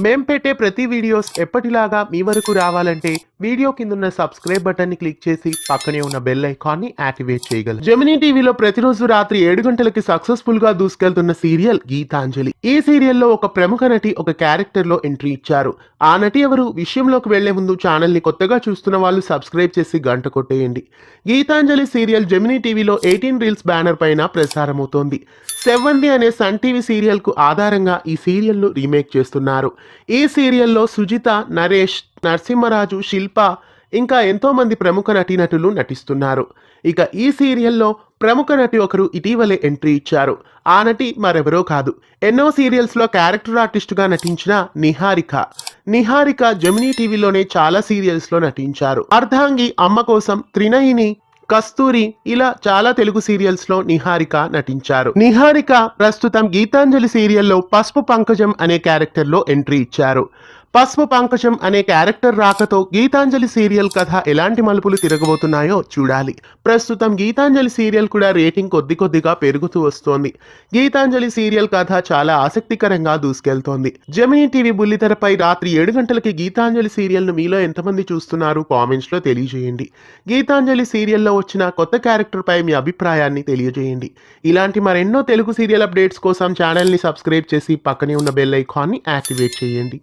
మేం పెట్టే ప్రతి వీడియోస్ ఎప్పటిలాగా మీ వరకు రావాలంటే వీడియో కిందున్న సబ్స్క్రైబ్ బటన్ ని క్లిక్ చేసి పక్కనే ఉన్న బెల్ ఐకాన్ ని యాక్టివేట్ చేయగలరు. జెమినీ టీవీలో ప్రతిరోజు రాత్రి 7 గంటలకి సక్సెస్ఫుల్ గా దూసుకెళ్తున్న సీరియల్ గీతాంజలి. ఈ సీరియల్లో ఒక ప్రముఖ నటి ఒక క్యారెక్టర్ లో ఎంట్రీ ఇచ్చారు. ఆ నటి ఎవరు విషయంలోకి వెళ్లే ముందు ఛానల్ ని కొత్తగా చూస్తున్న వాళ్ళు సబ్స్క్రైబ్ చేసి గంట కొట్టేయండి. గీతాంజలి సీరియల్ జెమినీ టీవీలో 18 రీల్స్ బ్యానర్ పైన ప్రసారమవుతోంది. సెవ్వన్ది అనే సన్ టీవీ సీరియల్ కు ఆధారంగా ఈ సీరియల్ ను రీమేక్ చేస్తున్నారు. ఈ సీరియల్లో సుజిత, నరేష్, నరసింహరాజు, శిల్ప ఇంకా ఎంతో మంది ప్రముఖ నటీనటులు నటిస్తున్నారు. ఇక ఈ సీరియల్లో ప్రముఖ నటి ఒకరు ఇటీవలే ఎంట్రీ ఇచ్చారు. ఆ నటి మరెవరో కాదు, ఎన్నో సీరియల్స్ లో క్యారెక్టర్ ఆర్టిస్ట్ గా నటించిన నిహారిక. నిహారిక జెమినీ టీవీలోనే చాలా సీరియల్స్ లో నటించారు. అర్ధాంగి, అమ్మ కోసం, త్రినయిని, కస్తూరి ఇలా చాలా తెలుగు సీరియల్స్ లో నిహారిక నటించారు. నిహారిక ప్రస్తుతం గీతాంజలి సీరియల్లో పసుపు పంకజం అనే క్యారెక్టర్ లో ఎంట్రీ ఇచ్చారు. పసుపు పంకజం అనే క్యారెక్టర్ రాకతో గీతాంజలి సీరియల్ కథ ఎలాంటి మలుపులు తిరగబోతున్నాయో చూడాలి. ప్రస్తుతం గీతాంజలి సీరియల్ కూడా రేటింగ్ కొద్దిగా పెరుగుతూ వస్తోంది. గీతాంజలి సీరియల్ కథ చాలా ఆసక్తికరంగా దూసుకెళ్తోంది. జెమినీ టీవీ బుల్లితెరపై రాత్రి 7 గంటలకి గీతాంజలి సీరియల్ ను మీలో ఎంతమంది చూస్తున్నారు కామెంట్స్ లో తెలియజేయండి. గీతాంజలి సీరియల్లో వచ్చిన కొత్త క్యారెక్టర్ పై మీ అభిప్రాయాన్ని తెలియజేయండి. ఇలాంటి మరెన్నో తెలుగు సీరియల్ అప్డేట్స్ కోసం ఛానల్ ని సబ్స్క్రైబ్ చేసి పక్కనే ఉన్న బెల్ ఐకాన్ ని యాక్టివేట్ చేయండి.